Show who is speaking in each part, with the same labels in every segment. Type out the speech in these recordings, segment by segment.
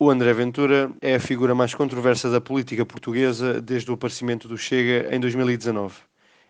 Speaker 1: O André Ventura é a figura mais controversa da política portuguesa desde o aparecimento do Chega em 2019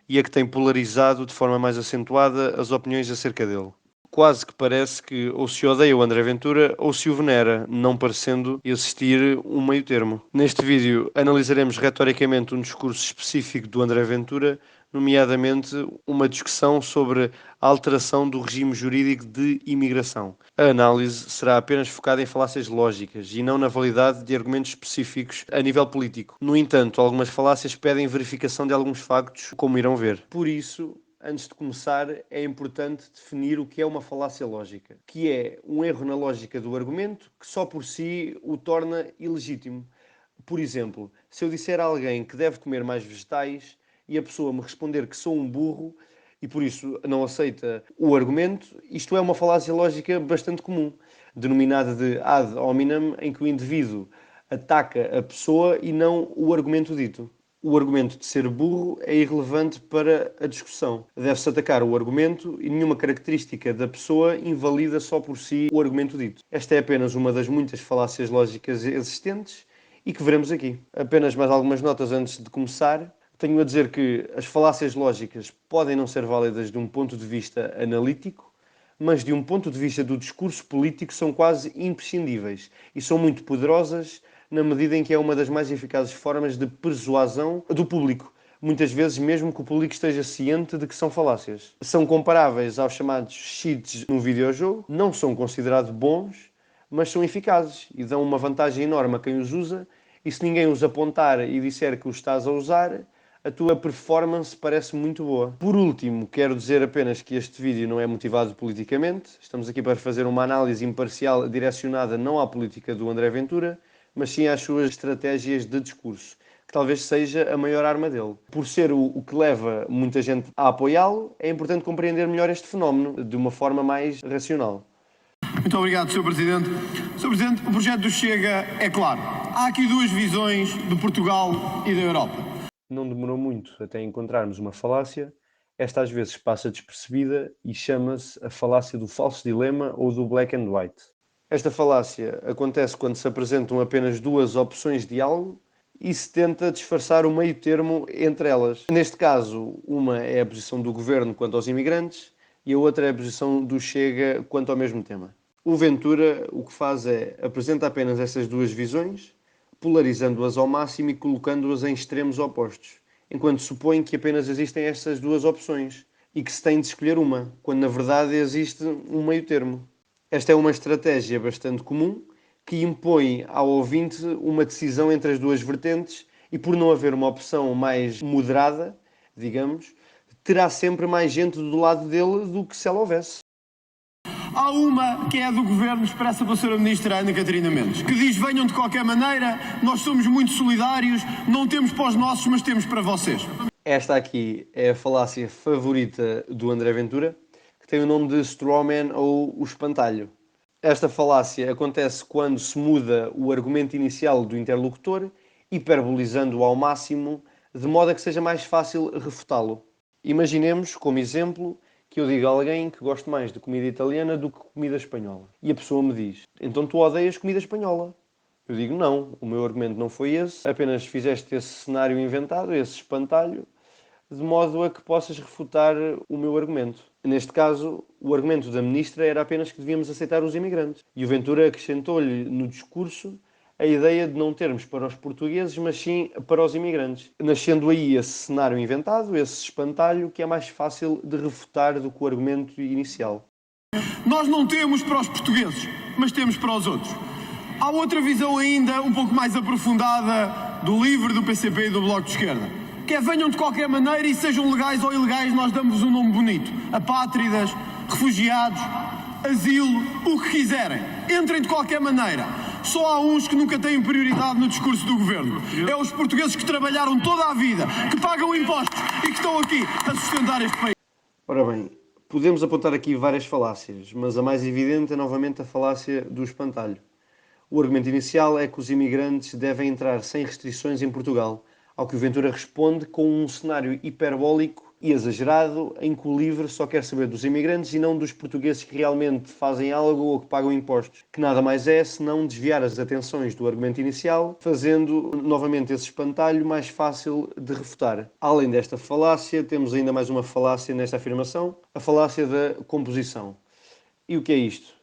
Speaker 1: e a que tem polarizado de forma mais acentuada as opiniões acerca dele. Quase que parece que ou se odeia o André Ventura ou se o venera, não parecendo existir um meio termo. Neste vídeo analisaremos retoricamente um discurso específico do André Ventura, nomeadamente uma discussão sobre a alteração do regime jurídico de imigração. A análise será apenas focada em falácias lógicas e não na validade de argumentos específicos a nível político. No entanto, algumas falácias pedem verificação de alguns factos, como irão ver. Por isso, antes de começar, é importante definir o que é uma falácia lógica, que é um erro na lógica do argumento que só por si o torna ilegítimo. Por exemplo, se eu disser a alguém que deve comer mais vegetais e a pessoa me responder que sou um burro e por isso não aceita o argumento, isto é uma falácia lógica bastante comum, denominada de ad hominem, em que o indivíduo ataca a pessoa e não o argumento dito. O argumento de ser burro é irrelevante para a discussão. Deve-se atacar o argumento e nenhuma característica da pessoa invalida só por si o argumento dito. Esta é apenas uma das muitas falácias lógicas existentes e que veremos aqui. Apenas mais algumas notas antes de começar. Tenho a dizer que as falácias lógicas podem não ser válidas de um ponto de vista analítico, mas de um ponto de vista do discurso político são quase imprescindíveis e são muito poderosas na medida em que é uma das mais eficazes formas de persuasão do público, muitas vezes mesmo que o público esteja ciente de que são falácias. São comparáveis aos chamados cheats no videojogo, não são considerados bons, mas são eficazes e dão uma vantagem enorme a quem os usa, e se ninguém os apontar e disser que os estás a usar, a tua performance parece muito boa. Por último, quero dizer apenas que este vídeo não é motivado politicamente. Estamos aqui para fazer uma análise imparcial direcionada não à política do André Ventura, mas sim às suas estratégias de discurso, que talvez seja a maior arma dele. Por ser o que leva muita gente a apoiá-lo, é importante compreender melhor este fenómeno de uma forma mais racional.
Speaker 2: Muito obrigado, Sr. Presidente. Sr. Presidente, o projeto do Chega é claro. Há aqui duas visões de Portugal e da Europa.
Speaker 1: Não demorou muito até encontrarmos uma falácia. Esta às vezes passa despercebida e chama-se a falácia do falso dilema ou do black and white. Esta falácia acontece quando se apresentam apenas duas opções de algo e se tenta disfarçar o meio termo entre elas. Neste caso, uma é a posição do governo quanto aos imigrantes e a outra é a posição do Chega quanto ao mesmo tema. O Ventura o que faz é apresenta apenas essas duas visões, polarizando-as ao máximo e colocando-as em extremos opostos, enquanto supõe que apenas existem estas duas opções e que se tem de escolher uma, quando na verdade existe um meio termo. Esta é uma estratégia bastante comum que impõe ao ouvinte uma decisão entre as duas vertentes e, por não haver uma opção mais moderada, digamos, terá sempre mais gente do lado dele do que se ela houvesse.
Speaker 2: Há uma que é a do Governo, expressa pela Sra. Ministra Ana Catarina Mendes, que diz: venham de qualquer maneira, nós somos muito solidários, não temos para os nossos, mas temos para vocês.
Speaker 1: Esta aqui é a falácia favorita do André Ventura, que tem o nome de strawman ou o espantalho. Esta falácia acontece quando se muda o argumento inicial do interlocutor, hiperbolizando-o ao máximo, de modo a que seja mais fácil refutá-lo. Imaginemos, como exemplo, que eu digo a alguém que gosto mais de comida italiana do que comida espanhola. E a pessoa me diz: então tu odeias comida espanhola? Eu digo: não, o meu argumento não foi esse, apenas fizeste esse cenário inventado, esse espantalho, de modo a que possas refutar o meu argumento. Neste caso, o argumento da ministra era apenas que devíamos aceitar os imigrantes. E o Ventura acrescentou-lhe no discurso a ideia de não termos para os portugueses, mas sim para os imigrantes. Nascendo aí esse cenário inventado, esse espantalho, que é mais fácil de refutar do que o argumento inicial.
Speaker 2: Nós não temos para os portugueses, mas temos para os outros. Há outra visão ainda um pouco mais aprofundada do LIVRE, do PCP e do Bloco de Esquerda, que é: venham de qualquer maneira e sejam legais ou ilegais, nós damos um nome bonito. Apátridas, refugiados, asilo, o que quiserem. Entrem de qualquer maneira. Só há uns que nunca têm prioridade no discurso do governo. É os portugueses que trabalharam toda a vida, que pagam impostos e que estão aqui a sustentar este país.
Speaker 1: Ora bem, podemos apontar aqui várias falácias, mas a mais evidente é novamente a falácia do espantalho. O argumento inicial é que os imigrantes devem entrar sem restrições em Portugal, ao que o Ventura responde com um cenário hiperbólico e exagerado em que o LIVRE só quer saber dos imigrantes e não dos portugueses que realmente fazem algo ou que pagam impostos, que nada mais é senão desviar as atenções do argumento inicial, fazendo novamente esse espantalho mais fácil de refutar. Além desta falácia, temos ainda mais uma falácia nesta afirmação, a falácia da composição. E o que é isto?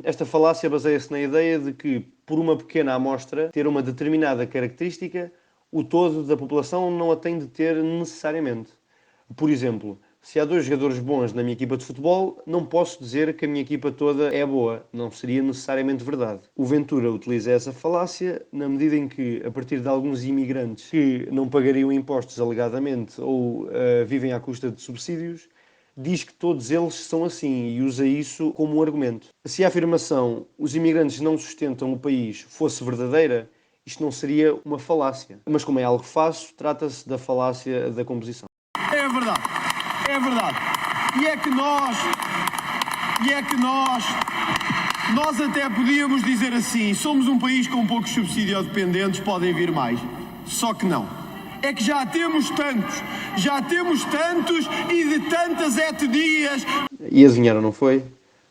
Speaker 1: Esta falácia baseia-se na ideia de que, por uma pequena amostra ter uma determinada característica, o todo da população não a tem de ter necessariamente. Por exemplo, se há 2 jogadores bons na minha equipa de futebol, não posso dizer que a minha equipa toda é boa. Não seria necessariamente verdade. O Ventura utiliza essa falácia na medida em que, a partir de alguns imigrantes que não pagariam impostos alegadamente ou vivem à custa de subsídios, diz que todos eles são assim e usa isso como um argumento. Se a afirmação "os imigrantes não sustentam o país" fosse verdadeira, isto não seria uma falácia. Mas como é algo fácil, trata-se da falácia da composição.
Speaker 2: É verdade, é verdade. E é que nós até podíamos dizer assim, somos um país com poucos subsidiodependentes, podem vir mais. Só que não. É que já temos tantos e de tantas etnias.
Speaker 1: E adivinharam, não foi?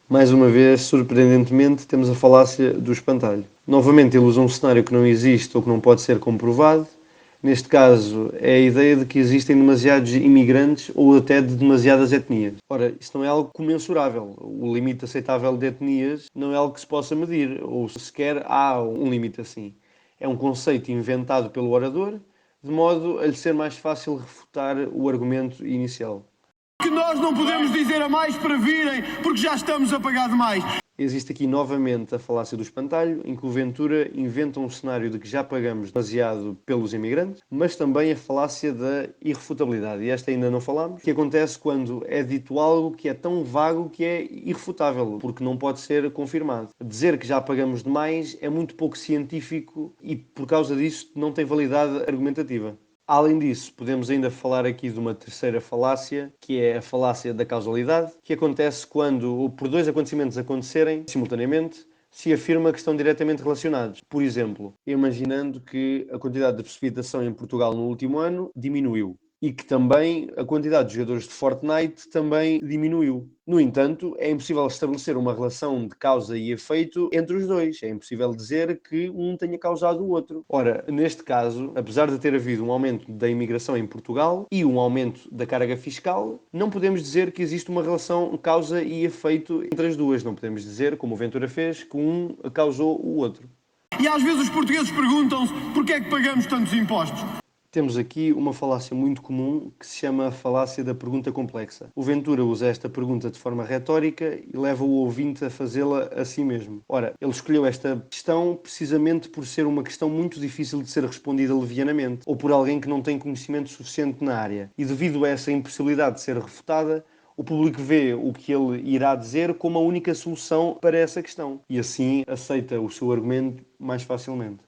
Speaker 1: Mais uma vez, surpreendentemente, temos a falácia do espantalho. Novamente ele usa um cenário que não existe ou que não pode ser comprovado. Neste caso, é a ideia de que existem demasiados imigrantes ou até de demasiadas etnias. Ora, isso não é algo comensurável. O limite aceitável de etnias não é algo que se possa medir, ou sequer há um limite assim. É um conceito inventado pelo orador, de modo a lhe ser mais fácil refutar o argumento inicial.
Speaker 2: Que nós não podemos dizer a mais para virem, porque já estamos a pagar demais.
Speaker 1: Existe aqui novamente a falácia do espantalho, em que o Ventura inventa um cenário de que já pagamos demasiado pelos imigrantes, mas também a falácia da irrefutabilidade. E esta ainda não falámos, que acontece quando é dito algo que é tão vago que é irrefutável, porque não pode ser confirmado. Dizer que já pagamos demais é muito pouco científico e, por causa disso, não tem validade argumentativa. Além disso, podemos ainda falar aqui de uma terceira falácia, que é a falácia da causalidade, que acontece quando, por 2 acontecimentos acontecerem simultaneamente, se afirma que estão diretamente relacionados. Por exemplo, imaginando que a quantidade de precipitação em Portugal no último ano diminuiu e que também a quantidade de jogadores de Fortnite também diminuiu. No entanto, é impossível estabelecer uma relação de causa e efeito entre os dois. É impossível dizer que um tenha causado o outro. Ora, neste caso, apesar de ter havido um aumento da imigração em Portugal e um aumento da carga fiscal, não podemos dizer que existe uma relação causa e efeito entre as duas. Não podemos dizer, como o Ventura fez, que um causou o outro.
Speaker 2: E às vezes os portugueses perguntam-se porquê é que pagamos tantos impostos.
Speaker 1: Temos aqui uma falácia muito comum que se chama a falácia da pergunta complexa. O Ventura usa esta pergunta de forma retórica e leva o ouvinte a fazê-la a si mesmo. Ora, ele escolheu esta questão precisamente por ser uma questão muito difícil de ser respondida levianamente, ou por alguém que não tem conhecimento suficiente na área. E devido a essa impossibilidade de ser refutada, o público vê o que ele irá dizer como a única solução para essa questão. E assim aceita o seu argumento mais facilmente.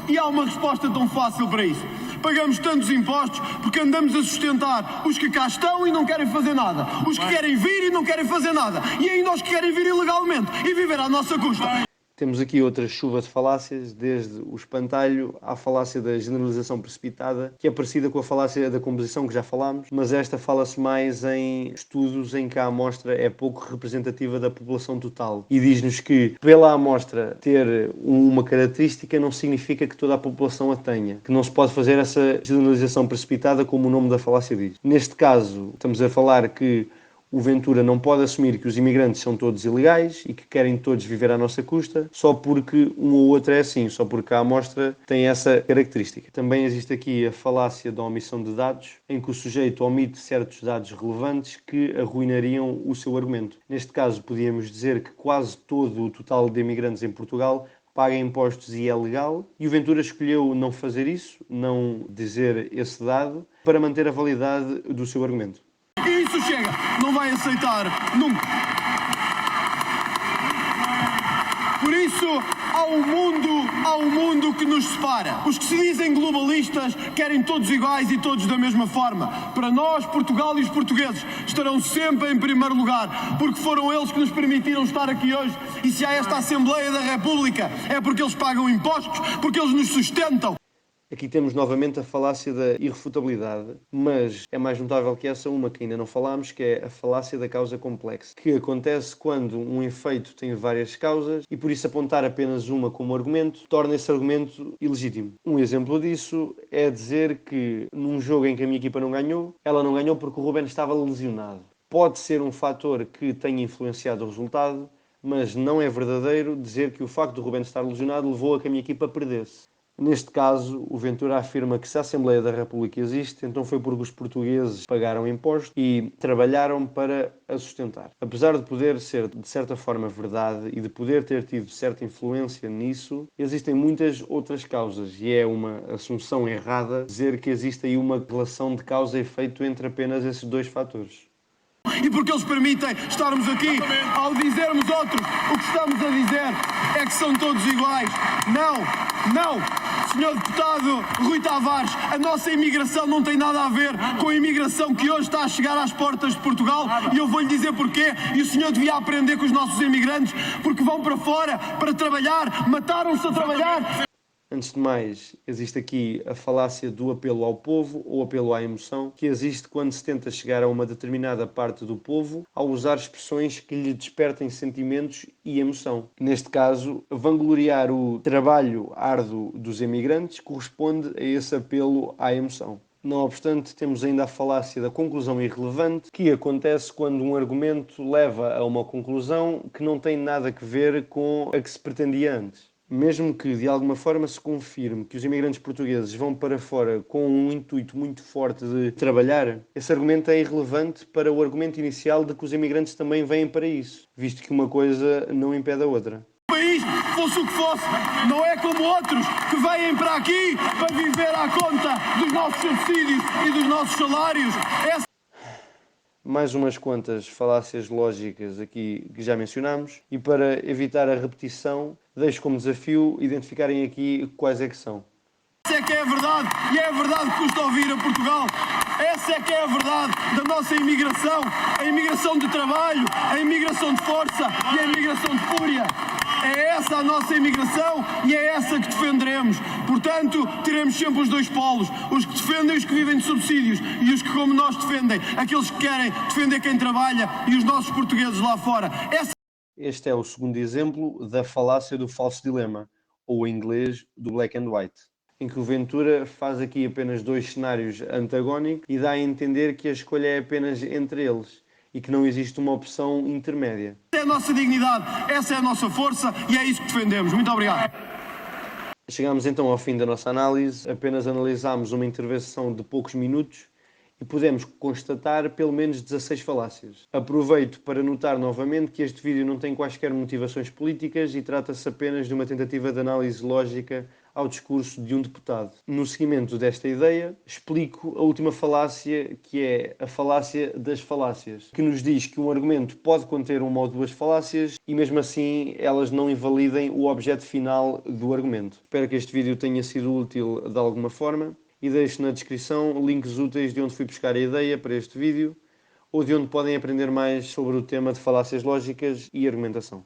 Speaker 2: E há uma resposta tão fácil para isso. Pagamos tantos impostos porque andamos a sustentar os que cá estão e não querem fazer nada. Os que querem vir e não querem fazer nada. E ainda os que querem vir ilegalmente e viver à nossa custa.
Speaker 1: Temos aqui outra chuva de falácias, desde o espantalho à falácia da generalização precipitada, que é parecida com a falácia da composição que já falámos, mas esta fala-se mais em estudos em que a amostra é pouco representativa da população total. E diz-nos que, pela amostra ter uma característica, não significa que toda a população a tenha, que não se pode fazer essa generalização precipitada como o nome da falácia diz. Neste caso, estamos a falar que o Ventura não pode assumir que os imigrantes são todos ilegais e que querem todos viver à nossa custa só porque um ou outro é assim, só porque a amostra tem essa característica. Também existe aqui a falácia da omissão de dados, em que o sujeito omite certos dados relevantes que arruinariam o seu argumento. Neste caso, podíamos dizer que quase todo o total de imigrantes em Portugal paga impostos e é legal, e o Ventura escolheu não fazer isso, não dizer esse dado, para manter a validade do seu argumento.
Speaker 2: E isso chega, não vai aceitar nunca. Por isso, há um mundo que nos separa. Os que se dizem globalistas querem todos iguais e todos da mesma forma. Para nós, Portugal e os portugueses estarão sempre em primeiro lugar, porque foram eles que nos permitiram estar aqui hoje. E se há esta Assembleia da República, é porque eles pagam impostos, porque eles nos sustentam.
Speaker 1: Aqui temos novamente a falácia da irrefutabilidade, mas é mais notável que essa uma que ainda não falámos, que é a falácia da causa complexa, que acontece quando um efeito tem várias causas e por isso apontar apenas uma como argumento torna esse argumento ilegítimo. Um exemplo disso é dizer que num jogo em que a minha equipa não ganhou, ela não ganhou porque o Ruben estava lesionado. Pode ser um fator que tenha influenciado o resultado, mas não é verdadeiro dizer que o facto de o Ruben estar lesionado levou a que a minha equipa perdesse. Neste caso, o Ventura afirma que se a Assembleia da República existe, então foi porque os portugueses pagaram impostos e trabalharam para a sustentar. Apesar de poder ser, de certa forma, verdade e de poder ter tido certa influência nisso, existem muitas outras causas e é uma assunção errada dizer que existe aí uma relação de causa e efeito entre apenas esses dois fatores.
Speaker 2: E porque eles permitem estarmos aqui, ao dizermos outros, o que estamos a dizer é que são todos iguais. Não, senhor deputado Rui Tavares, a nossa imigração não tem nada a ver com a imigração que hoje está a chegar às portas de Portugal e eu vou-lhe dizer porquê. E o senhor devia aprender com os nossos imigrantes, porque vão para fora para trabalhar, mataram-se a trabalhar.
Speaker 1: Antes de mais, existe aqui a falácia do apelo ao povo ou apelo à emoção, que existe quando se tenta chegar a uma determinada parte do povo ao usar expressões que lhe despertem sentimentos e emoção. Neste caso, vangloriar o trabalho árduo dos emigrantes corresponde a esse apelo à emoção. Não obstante, temos ainda a falácia da conclusão irrelevante, que acontece quando um argumento leva a uma conclusão que não tem nada a ver com a que se pretendia antes. Mesmo que de alguma forma se confirme que os imigrantes portugueses vão para fora com um intuito muito forte de trabalhar, esse argumento é irrelevante para o argumento inicial de que os imigrantes também vêm para isso, visto que uma coisa não impede a outra.
Speaker 2: O país, fosse o que fosse, não é como outros que vêm para aqui para viver à conta dos nossos subsídios e dos nossos salários.
Speaker 1: Mais umas quantas falácias lógicas aqui que já mencionámos e para evitar a repetição, deixo como desafio identificarem aqui quais é que são.
Speaker 2: Essa é que é a verdade e é a verdade que custa ouvir a Portugal. Essa é que é a verdade da nossa imigração, a imigração de trabalho, a imigração de força e a imigração de fúria. É essa a nossa imigração e é essa que defenderemos. Portanto, teremos sempre os dois polos, os que defendem os que vivem de subsídios e os que, como nós, defendem aqueles que querem defender quem trabalha e os nossos portugueses lá fora.
Speaker 1: Este é o segundo exemplo da falácia do falso dilema, ou em inglês, do black and white, em que o Ventura faz aqui apenas dois cenários antagónicos e dá a entender que a escolha é apenas entre eles e que não existe uma opção intermédia.
Speaker 2: Essa é a nossa dignidade, essa é a nossa força e é isso que defendemos. Muito obrigado.
Speaker 1: Chegamos então ao fim da nossa análise, apenas analisámos uma intervenção de poucos minutos e pudemos constatar pelo menos 16 falácias. Aproveito para notar novamente que este vídeo não tem quaisquer motivações políticas e trata-se apenas de uma tentativa de análise lógica ao discurso de um deputado. No seguimento desta ideia, explico a última falácia, que é a falácia das falácias, que nos diz que um argumento pode conter uma ou duas falácias e mesmo assim elas não invalidem o objeto final do argumento. Espero que este vídeo tenha sido útil de alguma forma e deixo na descrição links úteis de onde fui buscar a ideia para este vídeo ou de onde podem aprender mais sobre o tema de falácias lógicas e argumentação.